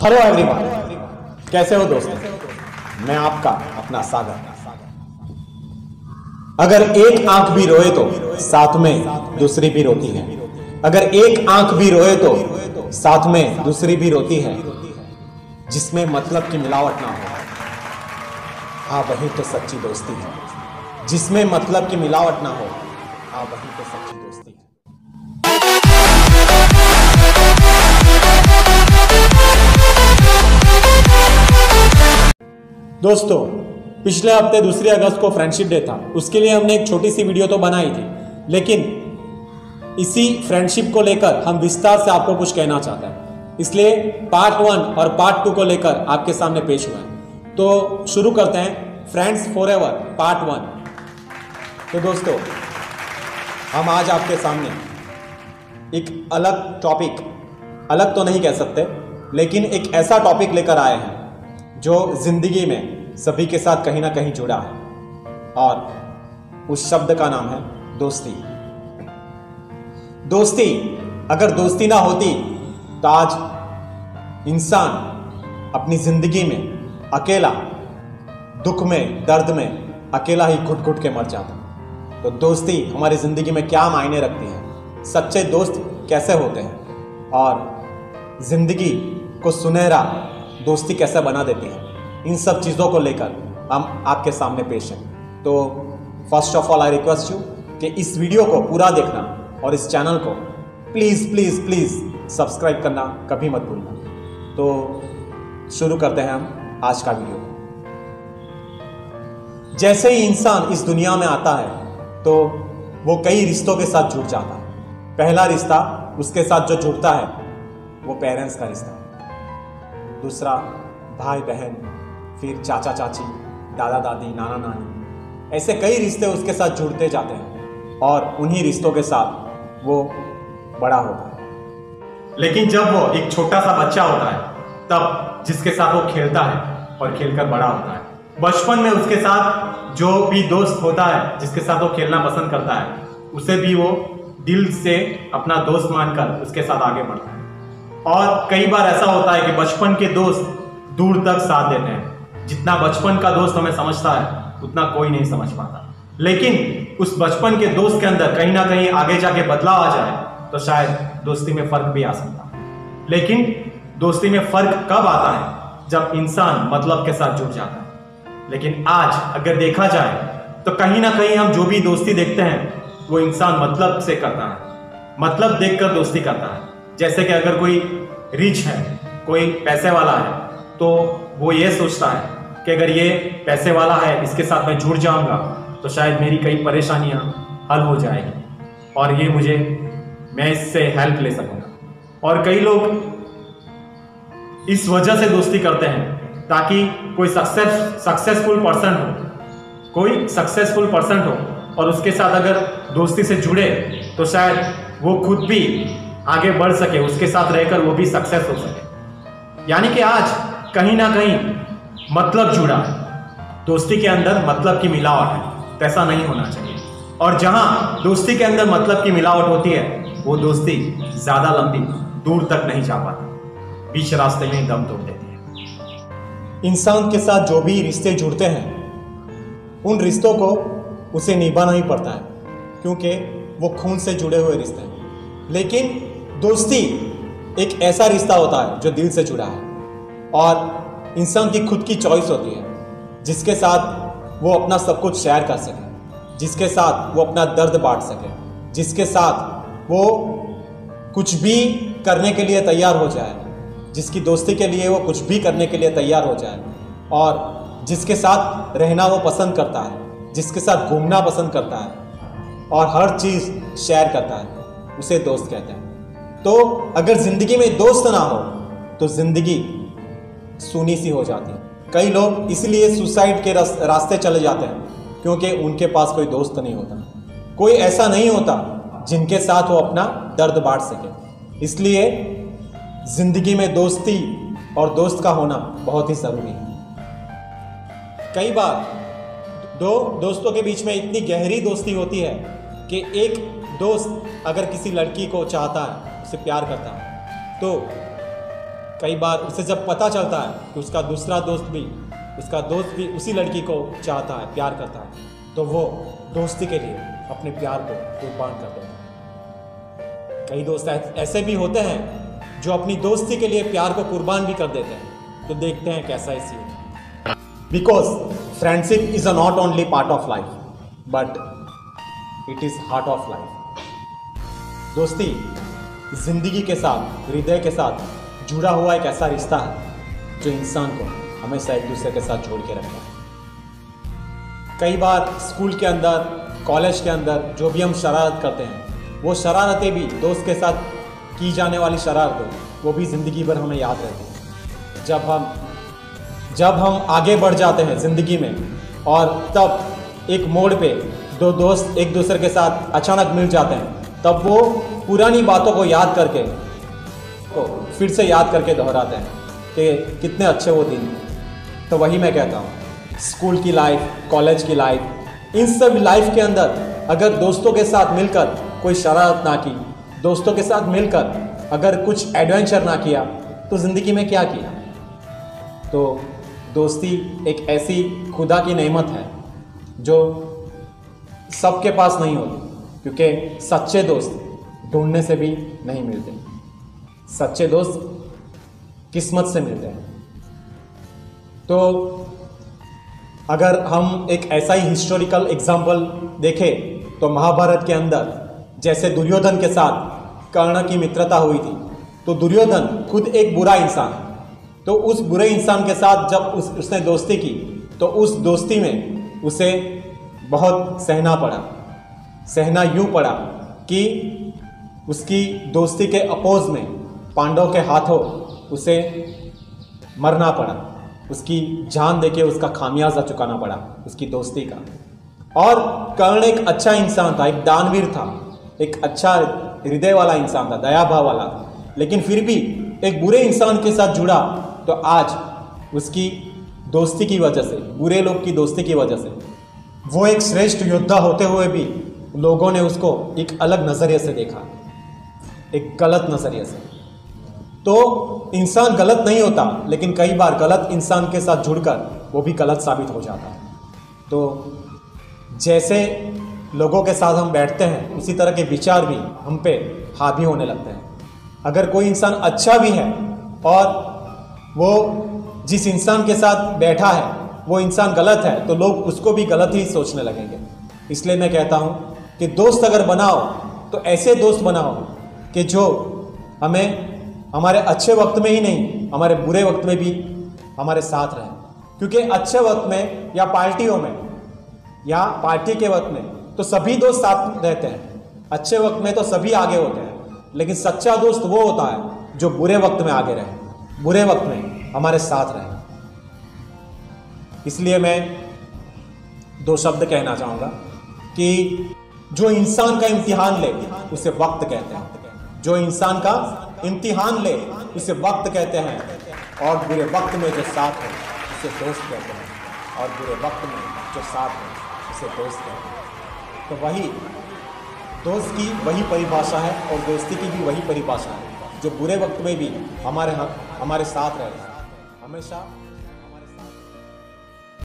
Hello everyone, कैसे हो दोस्तों? मैं आपका अपना सागर। अगर एक आंख भी रोए तो साथ में दूसरी भी रोती है। अगर एक आंख भी रोए तो साथ में दूसरी भी रोती है। जिसमें मतलब की मिलावट ना हो, हाँ वही तो सच्ची दोस्ती है। जिसमें मतलब की मिलावट ना हो, हाँ वही तो सच्ची दोस्ती है। दोस्तों, पिछले हफ्ते 2 अगस्त को फ्रेंडशिप डे था। उसके लिए हमने एक छोटी सी वीडियो तो बनाई थी, लेकिन इसी फ्रेंडशिप को लेकर हम विस्तार से आपको कुछ कहना चाहते हैं। इसलिए पार्ट 1 और पार्ट 2 को लेकर आपके सामने पेश हुआ है। तो शुरू करते हैं फ्रेंड्स फॉरएवर पार्ट 1। तो दोस्तों, हम आज आपके सामने एक अलग टॉपिक, अलग तो नहीं कह सकते, लेकिन एक ऐसा टॉपिक लेकर आए हैं जो जिंदगी में सभी के साथ कहीं ना कहीं जुड़ा है, और उस शब्द का नाम है दोस्ती। दोस्ती, अगर दोस्ती ना होती तो आज इंसान अपनी जिंदगी में अकेला, दुख में, दर्द में अकेला ही घुट घुट के मर जाता। तो दोस्ती हमारी जिंदगी में क्या मायने रखती है, सच्चे दोस्त कैसे होते हैं, और जिंदगी को सुनहरा दोस्ती कैसे बना देती है, इन सब चीज़ों को लेकर हम आपके सामने पेश हैं। तो first of all I request you कि इस वीडियो को पूरा देखना और इस चैनल को प्लीज़ प्लीज़ प्लीज़ सब्सक्राइब करना कभी मत भूलना। तो शुरू करते हैं हम आज का वीडियो। जैसे ही इंसान इस दुनिया में आता है तो वो कई रिश्तों के साथ जुड़ जाता है। पहला रिश्ता उसके साथ जो जुड़ता है वो पेरेंट्स का रिश्ता है। दूसरा भाई बहन, फिर चाचा चाची, दादा दादी, नाना नानी, ऐसे कई रिश्ते उसके साथ जुड़ते जाते हैं और उन्हीं रिश्तों के साथ वो बड़ा होता है। लेकिन जब वो एक छोटा सा बच्चा होता है, तब जिसके साथ वो खेलता है और खेलकर बड़ा होता है, बचपन में उसके साथ जो भी दोस्त होता है, जिसके साथ वो खेलना पसंद करता है, उसे भी वो दिल से अपना दोस्त मानकर उसके साथ आगे बढ़ता है। और कई बार ऐसा होता है कि बचपन के दोस्त दूर तक साथ देते हैं। जितना बचपन का दोस्त हमें समझता है उतना कोई नहीं समझ पाता। लेकिन उस बचपन के दोस्त के अंदर कहीं ना कहीं आगे जाके बदलाव आ जाए तो शायद दोस्ती में फर्क भी आ सकता है। लेकिन दोस्ती में फर्क कब आता है? जब इंसान मतलब के साथ जुड़ जाता है। लेकिन आज अगर देखा जाए तो कहीं ना कहीं हम जो भी दोस्ती देखते हैं वो इंसान मतलब से करता है, मतलब देखकर दोस्ती करता है। जैसे कि अगर कोई रिच है, कोई पैसे वाला है, तो वो ये सोचता है कि अगर ये पैसे वाला है, इसके साथ मैं जुड़ जाऊंगा तो शायद मेरी कई परेशानियां हल हो जाएगी और ये मैं इससे हेल्प ले सकूंगा। और कई लोग इस वजह से दोस्ती करते हैं ताकि कोई सक्सेसफुल पर्सन हो और उसके साथ अगर दोस्ती से जुड़े तो शायद वो खुद भी आगे बढ़ सके, उसके साथ रहकर वो भी सक्सेस हो सके। यानी कि आज कहीं ना कहीं मतलब जुड़ा है, दोस्ती के अंदर मतलब की मिलावट है। तो ऐसा नहीं होना चाहिए। और जहां दोस्ती के अंदर मतलब की मिलावट होती है वो दोस्ती ज्यादा लंबी दूर तक नहीं जा पाती, बीच रास्ते में दम तोड़ देती है। इंसान के साथ जो भी रिश्ते जुड़ते हैं उन रिश्तों को उसे निभाना ही पड़ता है, क्योंकि वो खून से जुड़े हुए रिश्ते हैं। लेकिन दोस्ती एक ऐसा रिश्ता होता है जो दिल से जुड़ा है और इंसान की खुद की चॉइस होती है, जिसके साथ वो अपना सब कुछ शेयर कर सके, जिसके साथ वो अपना दर्द बांट सके, जिसके साथ वो कुछ भी करने के लिए तैयार हो जाए, जिसकी दोस्ती के लिए वो कुछ भी करने के लिए तैयार हो जाए, और जिसके साथ रहना वो पसंद करता है, जिसके साथ घूमना पसंद करता है और हर चीज़ शेयर करता है, उसे दोस्त कहते हैं। तो अगर ज़िंदगी में दोस्त ना हो तो ज़िंदगी सूनी सी हो जाती है। कई लोग इसलिए सुसाइड के रास्ते चले जाते हैं क्योंकि उनके पास कोई दोस्त नहीं होता, कोई ऐसा नहीं होता जिनके साथ वो अपना दर्द बांट सके। इसलिए ज़िंदगी में दोस्ती और दोस्त का होना बहुत ही ज़रूरी है। कई बार दो दोस्तों के बीच में इतनी गहरी दोस्ती होती है कि एक दोस्त अगर किसी लड़की को चाहता है, उसे प्यार करता है, तो कई बार उसे जब पता चलता है कि उसका दोस्त भी उसी लड़की को चाहता है, प्यार करता है, तो वो दोस्ती के लिए अपने प्यार को कुर्बान कर देता है। कई दोस्त ऐसे भी होते हैं जो अपनी दोस्ती के लिए प्यार को कुर्बान भी कर देते हैं। तो देखते हैं कैसा है scene. Because friendship is a not only part of life but it is heart of life. दोस्ती जिंदगी के साथ, हृदय के साथ जुड़ा हुआ एक ऐसा रिश्ता है जो इंसान को हमेशा एक दूसरे के साथ जोड़ के रखता है। कई बार स्कूल के अंदर, कॉलेज के अंदर जो भी हम शरारत करते हैं, वो शरारतें भी दोस्त के साथ की जाने वाली शरारतें, वो भी ज़िंदगी भर हमें याद रहती हैं। जब हम आगे बढ़ जाते हैं ज़िंदगी में और तब एक मोड़ पे दो दोस्त एक दूसरे के साथ अचानक मिल जाते हैं, तब वो पुरानी बातों को फिर से याद करके दोहराते हैं कि कितने अच्छे वो दिन थे। तो वही मैं कहता हूँ, स्कूल की लाइफ, कॉलेज की लाइफ, इन सब लाइफ के अंदर अगर दोस्तों के साथ मिलकर कोई शरारत ना की, दोस्तों के साथ मिलकर अगर कुछ एडवेंचर ना किया, तो ज़िंदगी में क्या किया। तो दोस्ती एक ऐसी खुदा की नेमत है जो सबके पास नहीं होती, क्योंकि सच्चे दोस्त ढूंढने से भी नहीं मिलते। सच्चे दोस्त किस्मत से मिलते हैं। तो अगर हम एक ऐसा ही हिस्टोरिकल एग्जाम्पल देखें तो महाभारत के अंदर जैसे दुर्योधन के साथ कर्ण की मित्रता हुई थी, तो दुर्योधन खुद एक बुरा इंसान, तो उस बुरे इंसान के साथ जब उसने दोस्ती की, तो उस दोस्ती में उसे बहुत सहना यूँ पड़ा कि उसकी दोस्ती के अपोज में पांडव के हाथों उसे मरना पड़ा, उसकी जान देके उसका खामियाजा चुकाना पड़ा उसकी दोस्ती का। और कर्ण एक अच्छा इंसान था, एक दानवीर था, एक अच्छा हृदय वाला इंसान था, दया भाव वाला, लेकिन फिर भी एक बुरे इंसान के साथ जुड़ा, तो आज उसकी दोस्ती की वजह से, बुरे लोग की दोस्ती की वजह से, वो एक श्रेष्ठ योद्धा होते हुए भी लोगों ने उसको एक अलग नज़रिए से देखा, एक गलत नज़रिए से। तो इंसान गलत नहीं होता, लेकिन कई बार गलत इंसान के साथ जुड़कर वो भी गलत साबित हो जाता है। तो जैसे लोगों के साथ हम बैठते हैं, उसी तरह के विचार भी हम पे हावी होने लगते हैं। अगर कोई इंसान अच्छा भी है और वो जिस इंसान के साथ बैठा है वो इंसान गलत है, तो लोग उसको भी गलत ही सोचने लगेंगे। इसलिए मैं कहता हूँ कि दोस्त अगर बनाओ तो ऐसे दोस्त बनाओ कि जो हमें हमारे अच्छे वक्त में ही नहीं, हमारे बुरे वक्त में भी हमारे साथ रहें। क्योंकि अच्छे वक्त में या पार्टियों में या पार्टी के वक्त में तो सभी दोस्त साथ रहते हैं, अच्छे वक्त में तो सभी आगे होते हैं, लेकिन सच्चा दोस्त वो होता है जो बुरे वक्त में आगे रहे, बुरे वक्त में हमारे साथ रहे। इसलिए मैं दो शब्द कहना चाहूँगा कि जो इंसान का इम्तिहान ले उसे वक्त कहते हैं, जो इंसान का इम्तिहान ले उसे वक्त कहते हैं, और बुरे वक्त में जो साथ है उसे दोस्त कहते हैं, और बुरे वक्त में जो साथ है उसे दोस्त कहते हैं। तो वही दोस्त की वही परिभाषा है और दोस्ती की भी वही परिभाषा है, जो बुरे वक्त में भी हमारे साथ रहे, हमेशा